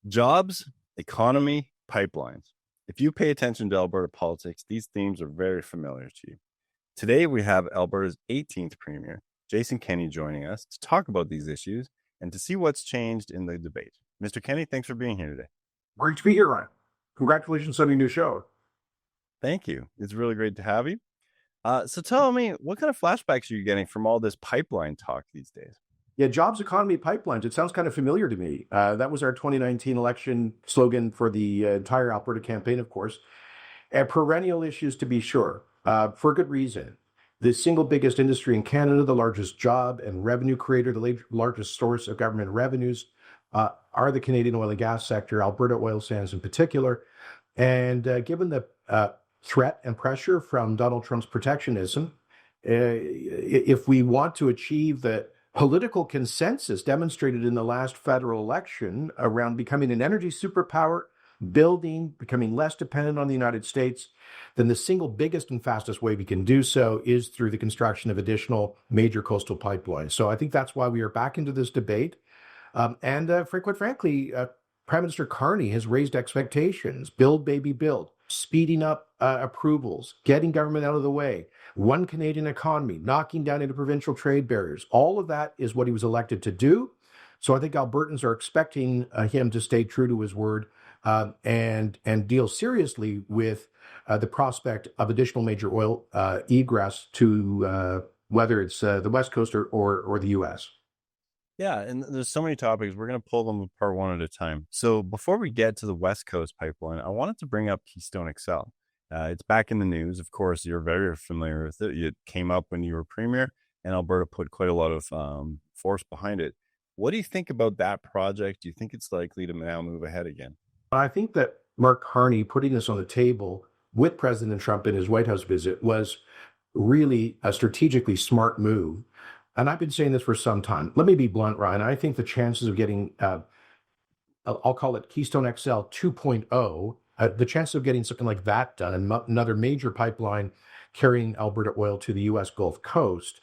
Jobs, economy, pipelines. If you pay attention to Alberta politics, these themes are very familiar to you. Today, we have Alberta's 18th Premier, Jason Kenney, joining us to talk about these issues and to see what's changed in the debate. Mr. Kenney, thanks for being here today. Great to be here, Ryan. Congratulations on your new show. Thank you. It's really great to have you. So tell me, what kind of flashbacks are you getting from all this pipeline talk these days? Yeah, jobs, economy, pipelines. It sounds kind of familiar to me. That was our 2019 election slogan for the entire Alberta campaign, of course. Perennial issues, to be sure, for good reason. The single biggest industry in Canada, the largest job and revenue creator, the largest source of government revenues, are the Canadian oil and gas sector, Alberta oil sands in particular. And given the threat and pressure from Donald Trump's protectionism, if we want to achieve the political consensus demonstrated in the last federal election around becoming an energy superpower, becoming less dependent on the United States, then the single biggest and fastest way we can do so is through the construction of additional major coastal pipelines. So I think that's why we are back into this debate. Quite frankly, Prime Minister Carney has raised expectations. Build, baby, build. Speeding up approvals, getting government out of the way, one Canadian economy, knocking down interprovincial trade barriers. All of that is what he was elected to do. So I think Albertans are expecting him to stay true to his word and deal seriously with the prospect of additional major oil egress to whether it's the West Coast or the U.S. Yeah, and there's so many topics. We're going to pull them apart one at a time. So before we get to the West Coast pipeline, I wanted to bring up Keystone XL. It's back in the news. Of course, you're very familiar with it. It came up when you were premier, and Alberta put quite a lot of force behind it. What do you think about that project? Do you think it's likely to now move ahead again? I think that Mark Carney putting this on the table with President Trump in his White House visit was really a strategically smart move. And I've been saying this for some time. Let me be blunt, Ryan. I think the chances of getting, I'll call it Keystone XL 2.0, the chance of getting something like that done, and another major pipeline carrying Alberta oil to the U.S. Gulf Coast,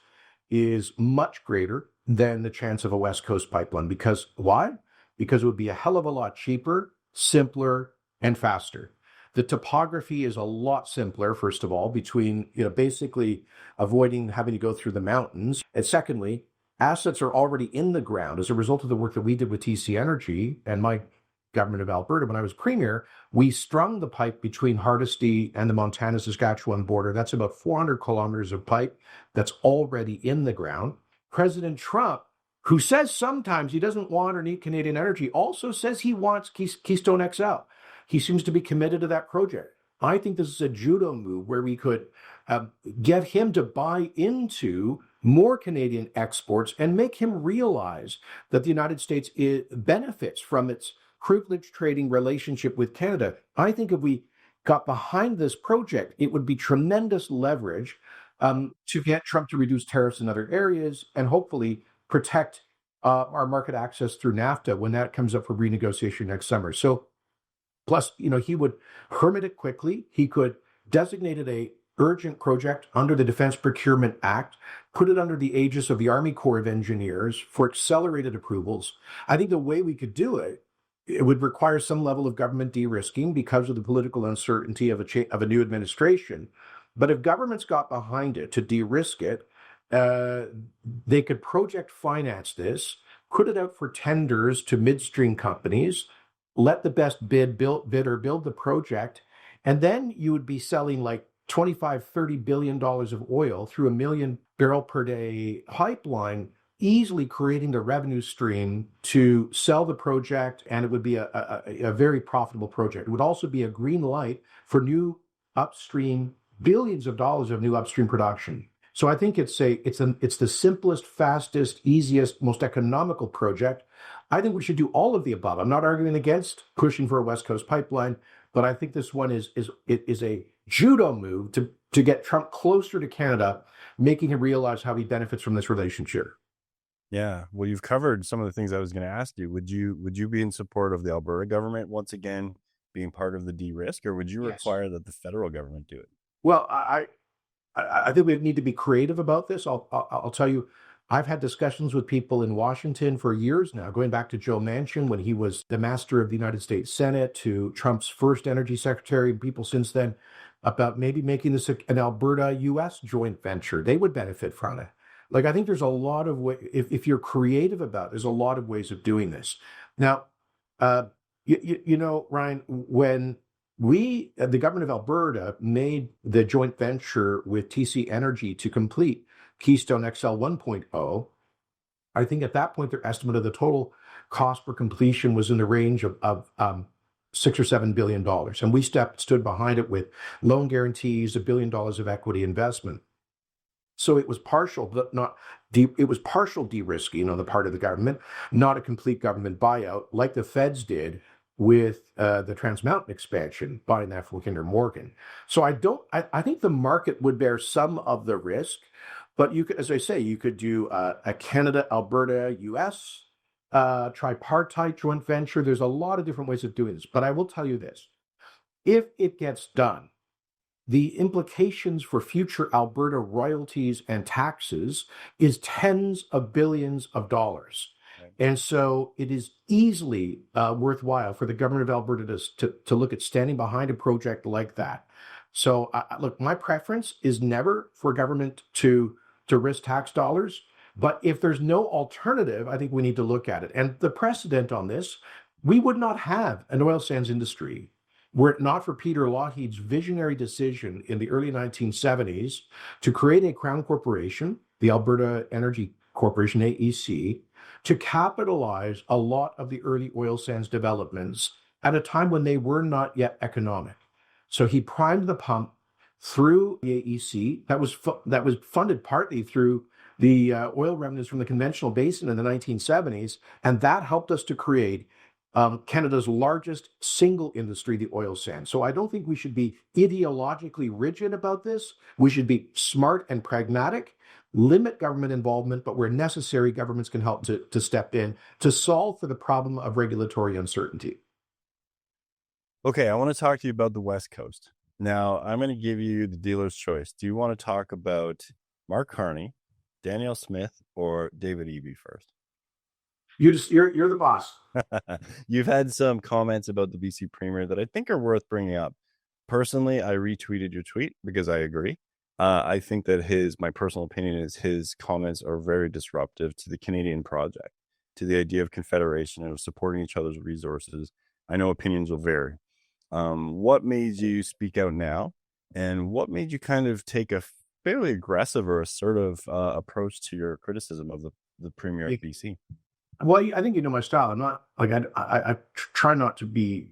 is much greater than the chance of a West Coast pipeline. Because why? Because it would be a hell of a lot cheaper, simpler, and faster. The topography is a lot simpler, first of all, between, basically avoiding having to go through the mountains. And secondly, assets are already in the ground as a result of the work that we did with TC Energy and my government of Alberta. When I was premier, we strung the pipe between Hardisty and the Montana-Saskatchewan border. That's about 400 kilometers of pipe that's already in the ground. President Trump, who says sometimes he doesn't want or need Canadian energy, also says he wants Keystone XL. He seems to be committed to that project. I think this is a judo move where we could get him to buy into more Canadian exports and make him realize that the United States benefits from its privileged trading relationship with Canada. I think if we got behind this project, it would be tremendous leverage to get Trump to reduce tariffs in other areas and hopefully protect our market access through NAFTA when that comes up for renegotiation next summer. So plus, he would hermit it quickly. He could designate it a urgent project under the Defense Procurement Act, put it under the aegis of the Army Corps of Engineers for accelerated approvals. I think the way we could do it, it would require some level of government de-risking because of the political uncertainty of a new administration. But if governments got behind it to de-risk it, they could project finance this, put it out for tenders to midstream companies, let the best bidder build the project, and then you would be selling like $25-30 billion of oil through 1 million barrel per day pipeline, easily creating the revenue stream to sell the project, and it would be a very profitable project. It would also be a green light for new upstream, billions of dollars of new upstream production. So I think it's the simplest, fastest, easiest, most economical project. I think we should do all of the above. I'm not arguing against pushing for a West Coast pipeline, but I think this one is a judo move to get Trump closer to Canada, making him realize how he benefits from this relationship. Yeah, well, you've covered some of the things I was going to ask you. Would you be in support of the Alberta government once again being part of the de-risk, or would you require that the federal government do it? Well, I think we need to be creative about this. I'll tell you, I've had discussions with people in Washington for years now, going back to Joe Manchin when he was the master of the United States Senate, to Trump's first energy secretary, and people since then, about maybe making this an Alberta U.S. joint venture. They would benefit from it. Like, I think there's a lot of ways, if you're creative about it, there's a lot of ways of doing this. Now, Ryan, when the government of Alberta made the joint venture with TC Energy to complete Keystone XL 1.0, I think at that point, their estimate of the total cost for completion was in the range of $6 or $7 billion. And we stood behind it with loan guarantees, $1 billion of equity investment. So it was partial, but it was partial de-risking on the part of the government, not a complete government buyout like the feds did with the Trans Mountain expansion, buying that from Kinder Morgan. So I think the market would bear some of the risk, but you could, as I say, you could do a Canada, Alberta, US tripartite joint venture. There's a lot of different ways of doing this, but I will tell you this: if it gets done, the implications for future Alberta royalties and taxes is tens of billions of dollars. Right. And so it is easily worthwhile for the government of Alberta to look at standing behind a project like that. So look, my preference is never for government to risk tax dollars. But if there's no alternative, I think we need to look at it. And the precedent on this, we would not have an oil sands industry were it not for Peter Lougheed's visionary decision in the early 1970s to create a crown corporation, the Alberta Energy Corporation, AEC, to capitalize a lot of the early oil sands developments at a time when they were not yet economic. So he primed the pump through the AEC that was funded partly through the oil revenues from the conventional basin in the 1970s, and that helped us to create Canada's largest single industry, the oil sands. So I don't think we should be ideologically rigid about this. We should be smart and pragmatic, limit government involvement, but where necessary, governments can help to step in to solve for the problem of regulatory uncertainty. Okay, I want to talk to you about the West Coast. Now, I'm going to give you the dealer's choice. Do you want to talk about Mark Carney, Danielle Smith, or David Eby first? You're the boss. You've had some comments about the BC Premier that I think are worth bringing up. Personally, I retweeted your tweet because I agree. I think that my personal opinion is his comments are very disruptive to the Canadian project, to the idea of confederation and of supporting each other's resources. I know opinions will vary. What made you speak out now, and what made you kind of take a fairly aggressive or assertive approach to your criticism of the Premier of BC? Well, I think you know my style. I'm not like I try not to be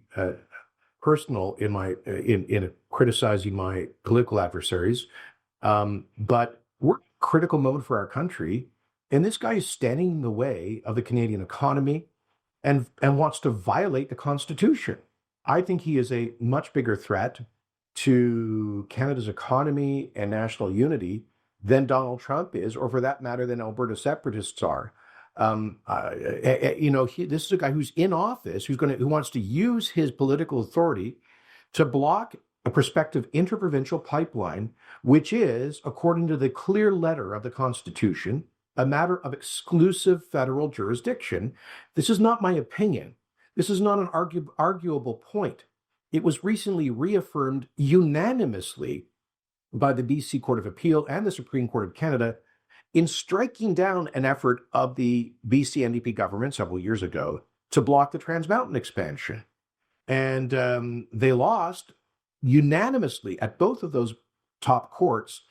personal in criticizing my political adversaries, but we're in critical mode for our country, and this guy is standing in the way of the Canadian economy, and wants to violate the Constitution. I think he is a much bigger threat to Canada's economy and national unity than Donald Trump is, or for that matter, than Alberta separatists are. This is a guy who's in office, who wants to use his political authority to block a prospective interprovincial pipeline, which is, according to the clear letter of the Constitution, a matter of exclusive federal jurisdiction. This is not my opinion. This is not an arguable point. It was recently reaffirmed unanimously by the BC Court of Appeal and the Supreme Court of Canada in striking down an effort of the BC NDP government several years ago to block the Trans Mountain expansion. And they lost unanimously at both of those top courts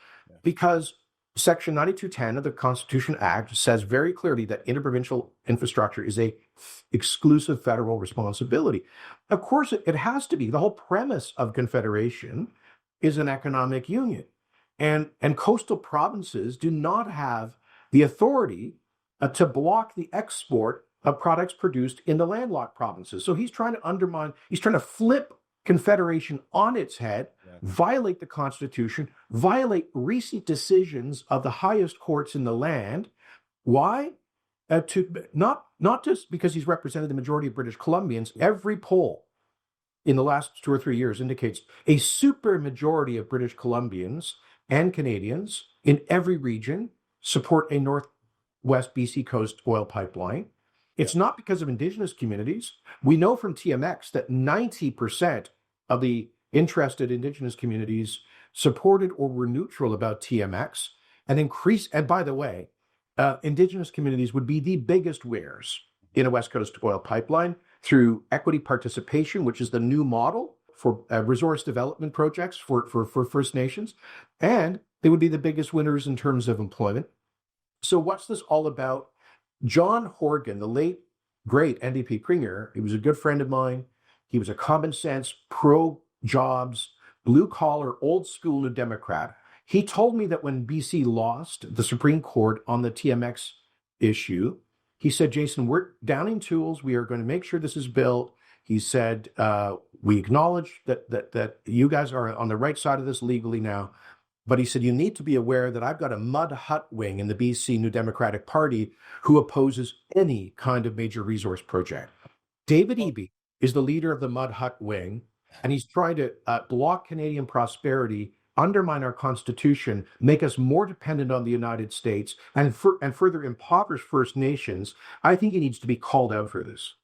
because Section 9210 of the Constitution Act says very clearly that interprovincial infrastructure is a exclusive federal responsibility. Of course, it has to be. The whole premise of confederation is an economic union. And coastal provinces do not have the authority to block the export of products produced in the landlocked provinces. So he's trying to flip confederation on its head, violate the Constitution, violate recent decisions of the highest courts in the land. Why? Not just because he's represented the majority of British Columbians. Every poll in the last 2 or 3 years indicates a super majority of British Columbians and Canadians in every region support a North West BC Coast oil pipeline. It's not because of Indigenous communities. We know from TMX that 90% of the interested Indigenous communities supported or were neutral about TMX. And by the way, Indigenous communities would be the biggest winners in a West Coast oil pipeline through equity participation, which is the new model for resource development projects for First Nations. And they would be the biggest winners in terms of employment. So what's this all about? John Horgan, the late, great NDP premier, he was a good friend of mine. He was a common sense, pro-jobs, blue-collar, old-school New Democrat. He told me that when BC lost the Supreme Court on the TMX issue, he said, Jason, we're downing tools. We are going to make sure this is built. He said, we acknowledge that you guys are on the right side of this legally now. But he said, you need to be aware that I've got a mud hut wing in the BC New Democratic Party who opposes any kind of major resource project. David Eby is the leader of the mud hut wing, and he's trying to block Canadian prosperity, undermine our Constitution, make us more dependent on the United States, and further impoverish First Nations. I think he needs to be called out for this.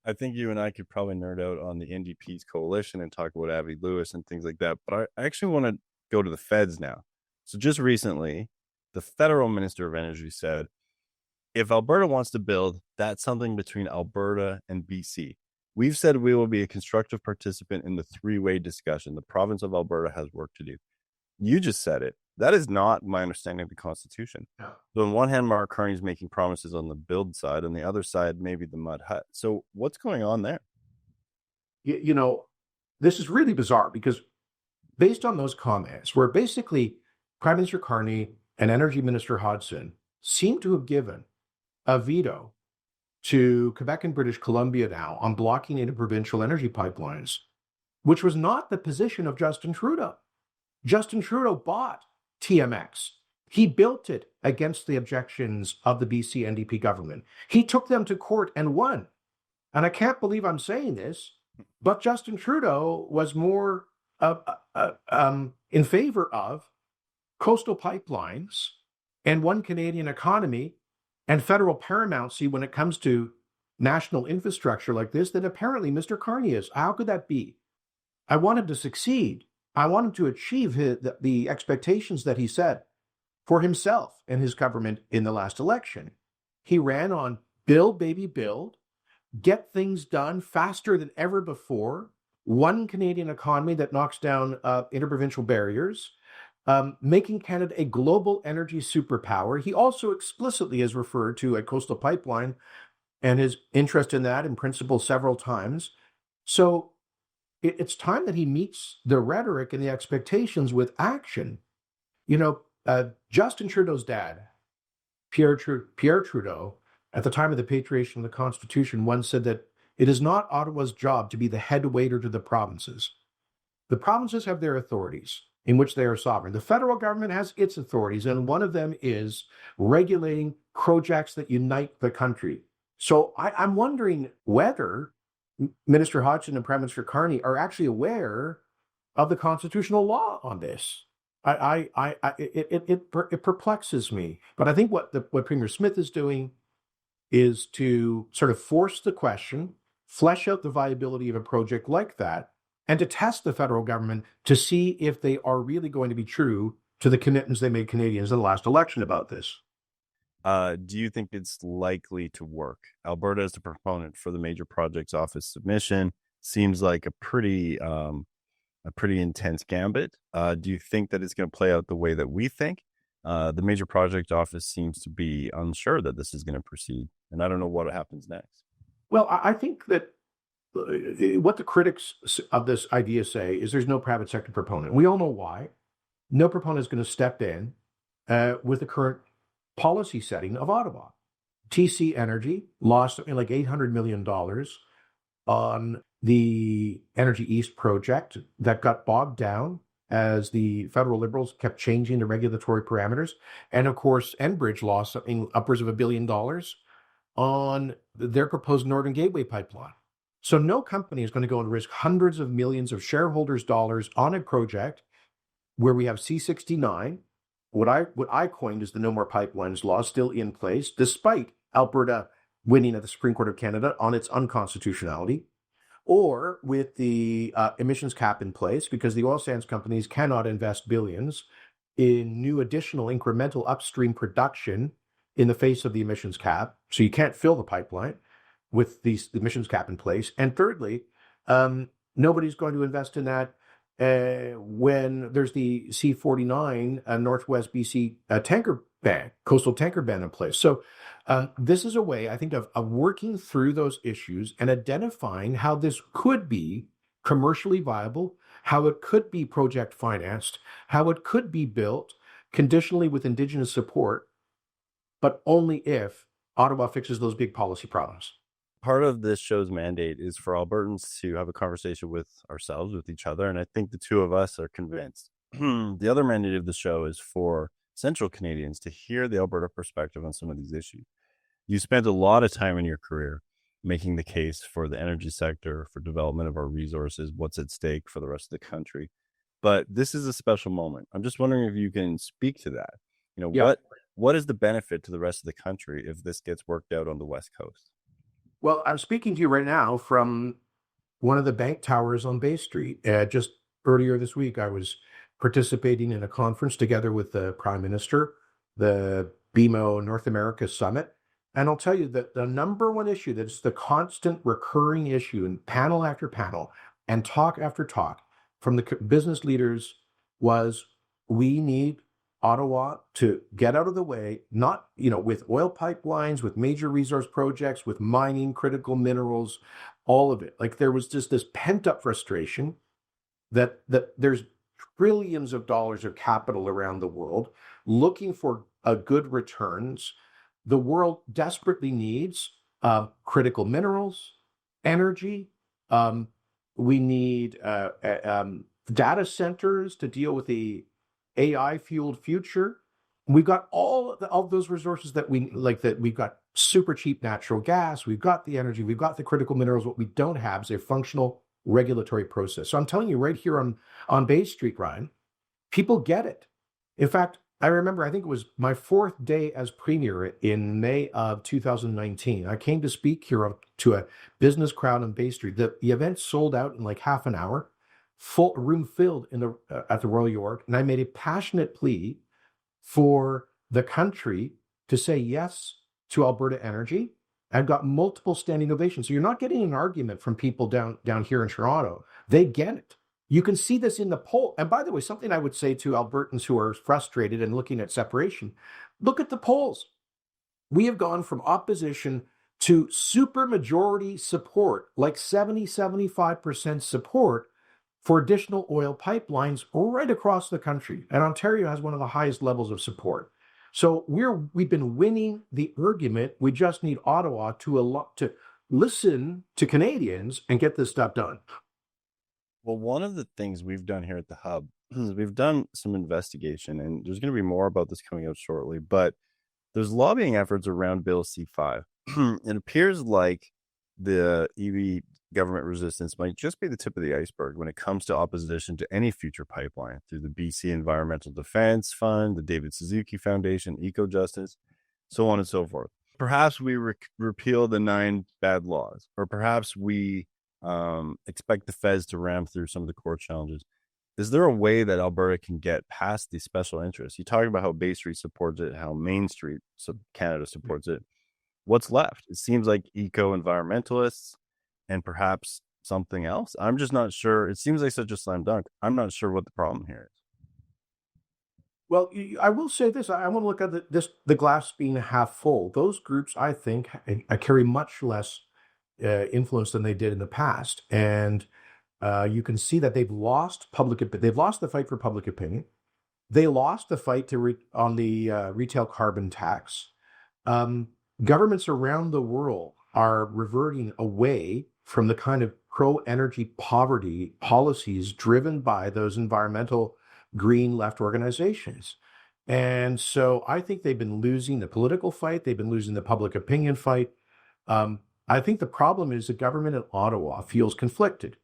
I think you and I could probably nerd out on the NDP's coalition and talk about Avi Lewis and things like that. But I actually want to go to the feds now. So just recently, the federal minister of energy said, if Alberta wants to build, that's something between Alberta and BC. We've said we will be a constructive participant in the three-way discussion. The province of Alberta has work to do. You just said it. That is not my understanding of the Constitution. No. So on one hand, Mark Carney is making promises on the build side. On the other side, maybe the mud hut. So what's going on there? You know, this is really bizarre because based on those comments, where basically Prime Minister Carney and Energy Minister Hodgson seem to have given a veto to Quebec and British Columbia now on blocking interprovincial energy pipelines, which was not the position of Justin Trudeau. Justin Trudeau bought TMX. He built it against the objections of the BC NDP government. He took them to court and won. And I can't believe I'm saying this, but Justin Trudeau was more in favor of coastal pipelines and one Canadian economy and federal paramountcy when it comes to national infrastructure like this than apparently Mr. Carney is. How could that be? I want him to succeed. I want him to achieve the expectations that he set for himself and his government in the last election. He ran on build, baby, build, get things done faster than ever before, one Canadian economy that knocks down interprovincial barriers, making Canada a global energy superpower. He also explicitly has referred to a coastal pipeline and his interest in that in principle several times. So it's time that he meets the rhetoric and the expectations with action. You know, Justin Trudeau's dad, Pierre Trudeau, at the time of the patriation of the Constitution, once said that it is not Ottawa's job to be the head waiter to the provinces. The provinces have their authorities in which they are sovereign. The federal government has its authorities, and one of them is regulating projects that unite the country. So I'm wondering whether Minister Hodgson and Prime Minister Carney are actually aware of the constitutional law on this. It perplexes me. But I think what Premier Smith is doing is to sort of force the question, flesh out the viability of a project like that, and to test the federal government to see if they are really going to be true to the commitments they made Canadians in the last election about this. Do you think it's likely to work? Alberta is the proponent for the Major Projects Office submission. Seems like a pretty intense gambit. Do you think that it's going to play out the way that we think? The Major Project Office seems to be unsure that this is going to proceed, and I don't know what happens next. Well, I think that what the critics of this idea say is there's no private sector proponent. We all know why. No proponent is going to step in with the current policy setting of Ottawa. TC Energy lost something like $800 million on the Energy East project that got bogged down as the federal Liberals kept changing the regulatory parameters. And of course, Enbridge lost something upwards of $1 billion on their proposed Northern Gateway pipeline. So no company is going to go and risk hundreds of millions of shareholders' dollars on a project where we have C-69, what I coined is the No More Pipelines law still in place, despite Alberta winning at the Supreme Court of Canada on its unconstitutionality, or with the emissions cap in place, because the oil sands companies cannot invest billions in new additional incremental upstream production in the face of the emissions cap. So you can't fill the pipeline with the emissions cap in place. And thirdly, nobody's going to invest in that when there's the C49 Northwest BC tanker ban, coastal tanker ban in place. So this is a way, I think, of working through those issues and identifying how this could be commercially viable, how it could be project financed, how it could be built conditionally with Indigenous support, but only if Ottawa fixes those big policy problems. Part of this show's mandate is for Albertans to have a conversation with ourselves, with each other, and I think the two of us are convinced. The other mandate of the show is for Central Canadians to hear the Alberta perspective on some of these issues. You spent a lot of time in your career making the case for the energy sector, for development of our resources, what's at stake for the rest of the country. But this is a special moment. I'm just wondering if you can speak to that. Yeah. What is the benefit to the rest of the country if this gets worked out on the West Coast? Well, I'm speaking to you right now from one of the bank towers on Bay Street. Just earlier this week, I was participating in a conference together with the Prime Minister, the BMO North America Summit. And I'll tell you that the number one issue that's the constant recurring issue in panel after panel and talk after talk from the business leaders was we need Ottawa to get out of the way, not, with oil pipelines, with major resource projects, with mining, critical minerals, all of it. Like there was just this pent up frustration that there's trillions of dollars of capital around the world looking for good returns. The world desperately needs critical minerals, energy. We need data centers to deal with the AI-fueled future. We've got all of those resources that we like. That we've got super cheap natural gas. We've got the energy. We've got the critical minerals. What we don't have is a functional regulatory process. So I'm telling you right here on Bay Street, Ryan, people get it. In fact, I remember, I think it was my fourth day as premier in May of 2019. I came to speak here to a business crowd on Bay Street. The event sold out in like half an hour, full room filled at the Royal York. And I made a passionate plea for the country to say yes to Alberta Energy. I've got multiple standing ovations. So you're not getting an argument from people down here in Toronto. They get it. You can see this in the poll. And by the way, something I would say to Albertans who are frustrated and looking at separation, look at the polls. We have gone from opposition to supermajority support, like 75% support for additional oil pipelines right across the country. And Ontario has one of the highest levels of support. So we've been winning the argument. We just need Ottawa to listen to Canadians and get this stuff done. Well, one of the things we've done here at the Hub is we've done some investigation, and there's going to be more about this coming out shortly, but there's lobbying efforts around Bill C5. It appears like the EV government resistance might just be the tip of the iceberg when it comes to opposition to any future pipeline through the BC Environmental Defense Fund, the David Suzuki Foundation, Eco-Justice, so on and so forth. Perhaps we repeal the 9 bad laws, or perhaps we expect the feds to ram through some of the core challenges. Is there a way that Alberta can get past these special interests? You talk about how Bay Street supports it, how Main Street, Canada supports it. What's left? It seems like eco-environmentalists and perhaps something else. I'm just not sure. It seems like such a slam dunk. I'm not sure what the problem here is. Well, I will say this. I want to look at the glass being half full. Those groups, I think, carry much less influence than they did in the past. And you can see that they've lost they've lost the fight for public opinion. They lost the fight on the retail carbon tax. Governments around the world are reverting away from the kind of pro-energy poverty policies driven by those environmental green left organizations. And so I think they've been losing the political fight. They've been losing the public opinion fight. I think the problem is the government in Ottawa feels conflicted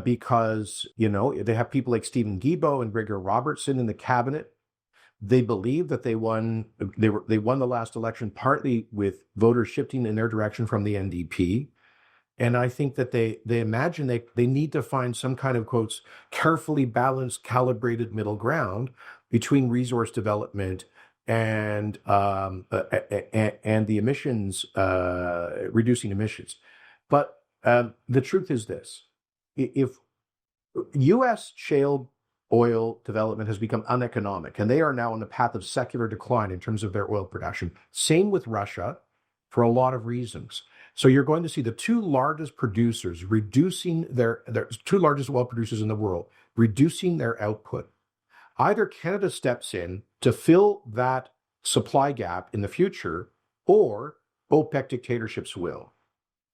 because, they have people like Stephen Guilbeault and Gregor Robertson in the cabinet, They believe that they won the last election partly with voters shifting in their direction from the NDP. And I think that they imagine they need to find some kind of, quotes, carefully balanced, calibrated middle ground between resource development and the emissions, reducing emissions. But the truth is this: if U.S. shale oil development has become uneconomic, and they are now on the path of secular decline in terms of their oil production. Same with Russia, for a lot of reasons. So you're going to see the two largest producers reducing their two largest oil producers in the world, reducing their output. Either Canada steps in to fill that supply gap in the future, or OPEC dictatorships will.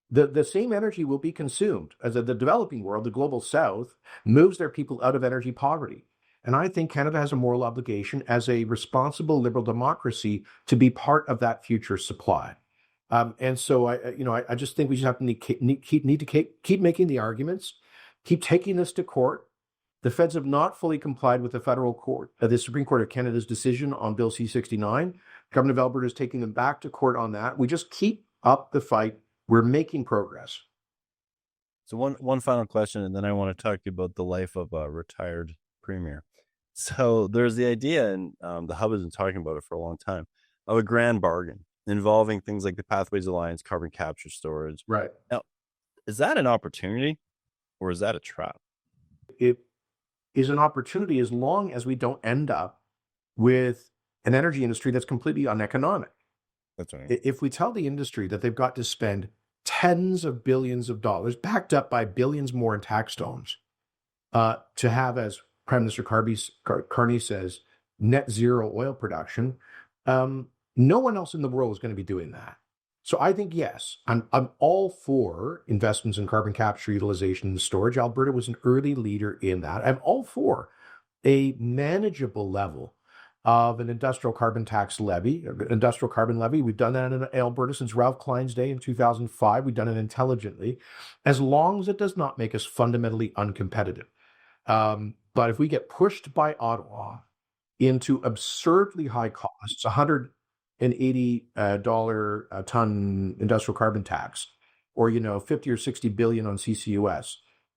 The same energy will be consumed as the developing world, the global south, moves their people out of energy poverty. And I think Canada has a moral obligation as a responsible liberal democracy to be part of that future supply. And so I just think we just have to need to keep making the arguments, keep taking this to court. The feds have not fully complied with the federal court, the Supreme Court of Canada's decision on Bill C-69. Government of Alberta is taking them back to court on that. We just keep up the fight. We're making progress. So one final question, and then I want to talk to you about the life of a retired premier. So there's the idea, and the Hub has been talking about it for a long time, of a grand bargain involving things like the Pathways Alliance, carbon capture storage. Right. Now, is that an opportunity or is that a trap? It is an opportunity as long as we don't end up with an energy industry that's completely uneconomic. That's right. If we tell the industry that they've got to spend tens of billions of dollars, backed up by billions more in tax dollars, to have, as Prime Minister Carney says, net zero oil production, no one else in the world is going to be doing that. So I think, yes, I'm all for investments in carbon capture, utilization, and storage. Alberta was an early leader in that. I'm all for a manageable level of an industrial carbon tax levy, industrial carbon levy. We've done that in Alberta since Ralph Klein's day in 2005. We've done it intelligently, as long as it does not make us fundamentally uncompetitive. But if we get pushed by Ottawa into absurdly high costs, $180 a ton industrial carbon tax, or 50 or 60 billion on CCUS,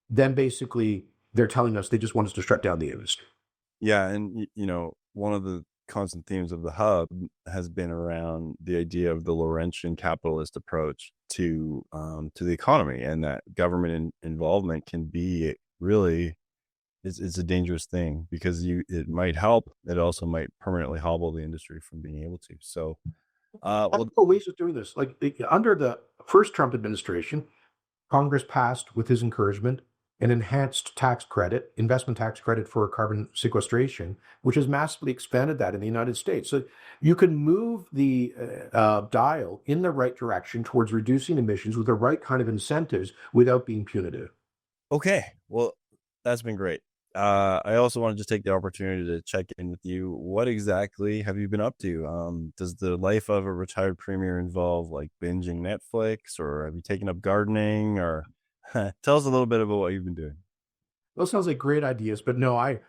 then basically they're telling us they just want us to shut down the industry. Yeah, and one of the constant themes of the Hub has been around the idea of the Laurentian capitalist approach to the economy, and that government involvement can be really it's a dangerous thing, because it might help, it also might permanently hobble the industry from being able to. So, ways of doing this, like under the first Trump administration, Congress passed, with his encouragement, an enhanced tax credit, investment tax credit for carbon sequestration, which has massively expanded that in the United States. So you can move the dial in the right direction towards reducing emissions with the right kind of incentives without being punitive. Okay, well, that's been great. I also want to just take the opportunity to check in with you. What exactly have you been up to? Does the life of a retired premier involve like binging Netflix, or have you taken up gardening, or tell us a little bit about what you've been doing? Those sounds like great ideas, but no, I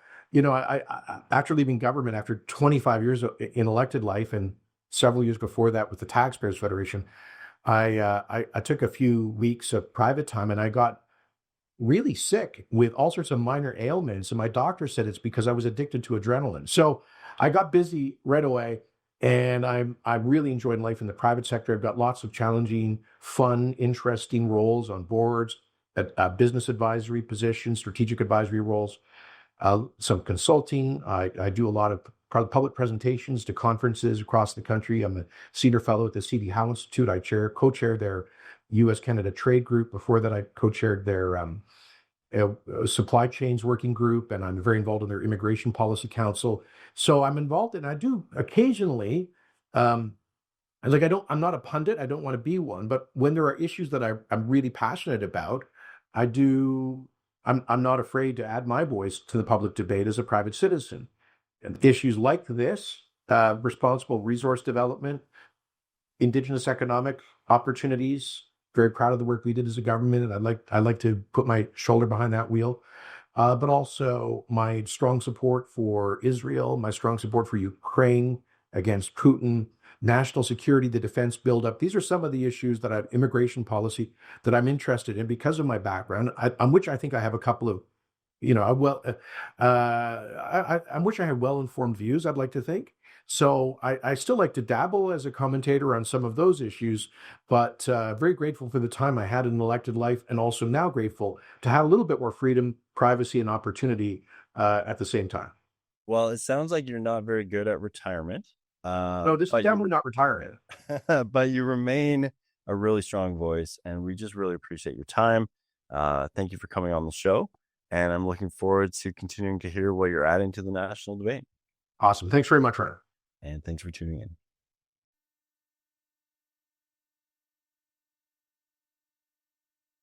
after leaving government after 25 years in elected life and several years before that with the Taxpayers Federation, I took a few weeks of private time, and I got really sick with all sorts of minor ailments, and my doctor said it's because I was addicted to adrenaline. So I got busy right away, and I'm really enjoying life in the private sector. I've got lots of challenging, fun, interesting roles on boards, at business advisory positions, strategic advisory roles, some consulting. I do a lot of public presentations to conferences across the country. I'm a senior fellow at the C.D. Howe Institute. I co-chair their U.S.-Canada trade group. Before that, I co-chaired their supply chains working group, and I'm very involved in their immigration policy council. So I'm involved, and I do occasionally. I'm not a pundit. I don't want to be one, but when there are issues that I'm really passionate about, I'm not afraid to add my voice to the public debate as a private citizen. And issues like this, responsible resource development, Indigenous economic opportunities. Very proud of the work we did as a government, and I'd like to put my shoulder behind that wheel. but also my strong support for Israel, my strong support for Ukraine against Putin, national security, the defense buildup. These are some of the issues that immigration policy that I'm interested in because of my background, on which I think I have a couple of, on which I have well-informed views, I'd like to think. So I still like to dabble as a commentator on some of those issues, but very grateful for the time I had in an elected life, and also now grateful to have a little bit more freedom, privacy, and opportunity at the same time. Well, it sounds like you're not very good at retirement. No, this is definitely not retiring. But you remain a really strong voice, and we just really appreciate your time. Thank you for coming on the show, and I'm looking forward to continuing to hear what you're adding to the national debate. Awesome. Thanks very much, Ryan. And thanks for tuning in.